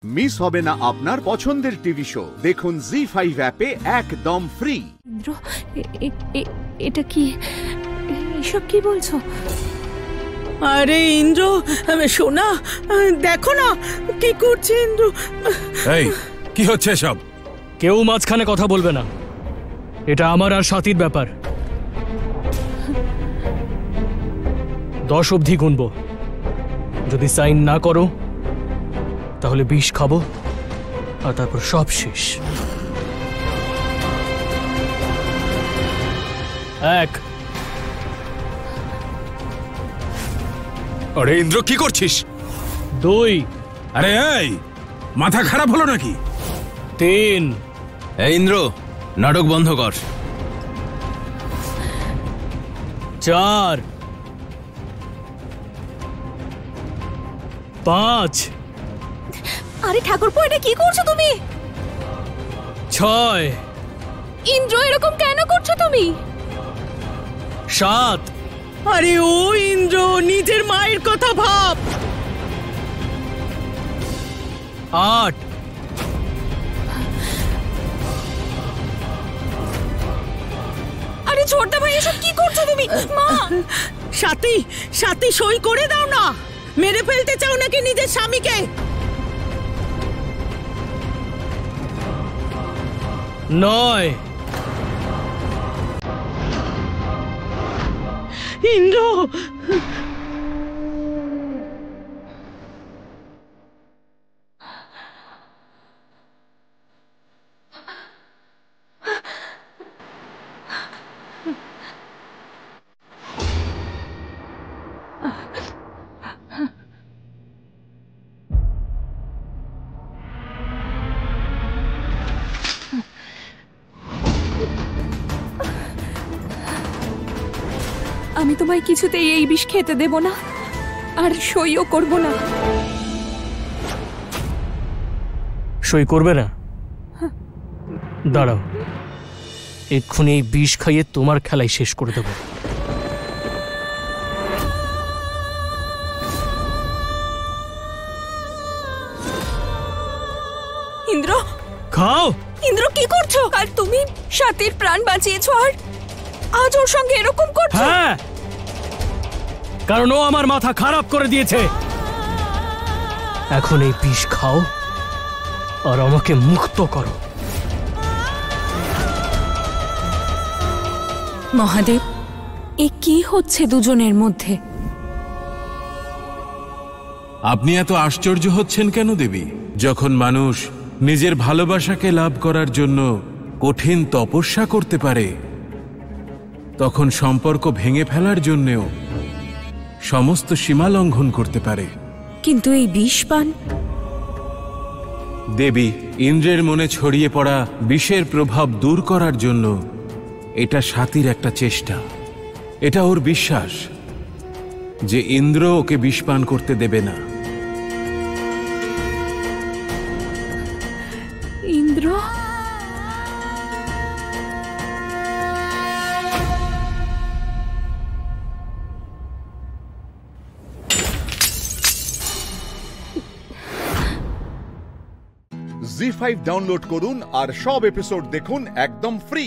Miss হবে না আপনার পছন্দের টিভি শো। দেখুন জি5 অ্যাপে একদম ফ্রি। ইন্দ্র, এটা কি? এসব কি বলছো? আরে ইন্দ্র, শোনা, দেখো না কি করছে ইন্দ্র। এই কি হচ্ছে সব? কেউ মাঝখানে কথা বলবে না, এটা আমার আর সাথীর ব্যাপার। 10 অবধি গুনবো, যদি সাইন না করো তাহলে বিষ খাবো আর তারপর সব শেষ। 1। আরে ইন্দ্র কি করছিস? 2। আরে এই মাথা খারাপ হলো নাকি? 3। এই ইন্দ্র, নাটক বন্ধ কর। 4। 5। আরে ঠাকুরপো, এটা কি করছো তুমি? 6। ইন্দ্র, এরকম কেন করছো তুমি? 7। আরে ও ইন্দ্র, নিজের মায়ের কথা ভাব। 8। আরে ছোটদা ভাই, এসব কি করছো তুমি? মা! সাথী, সাথী সই করে দাও না। মেরে ফেলতে চাও নাকি নিজের স্বামীকে? 9। ইন্দ্র, আমি তোমায় কিছুতেই এই বিষ খেতে দেব না, আর সইও করব না। সই করবে না? দাঁড়াও, এক্ষুনি এই বিষ খাইয়ে তোমার খেলাই শেষ করে দেব। ইন্দ্র, খাও। ইন্দ্র কি করছো? আর তুমি সাথীর প্রাণ বাঁচিয়েছো, আর আজ ওর সঙ্গে এরকম করছো? হ্যাঁ, কারণ ও আমার মাথা খারাপ করে দিয়েছে। এখন এই বিষ খাও আর আমাকে মুক্ত করো। মহাদেব, এ কি হচ্ছে দুজনের মধ্যে? আপনি এত আশ্চর্য হচ্ছেন কেন দেবী? যখন মানুষ নিজের ভালোবাসাকে লাভ করার জন্য কঠিন তপস্যা করতে পারে, তখন সম্পর্ক ভেঙে ফেলার জন্যেও সমস্ত সীমা লঙ্ঘন করতে পারে। কিন্তু এই বিষ পান? দেবী, ইন্দ্রের মনে ছড়িয়ে পড়া বিষের প্রভাব দূর করার জন্য এটা সাথীর একটা চেষ্টা। এটা ওর বিশ্বাস যে ইন্দ্র ওকে বিষ পান করতে দেবে না। ইন্দ্র, জি5 ডাউনলোড করুন আর সব এপিসোড দেখুন একদম ফ্রি।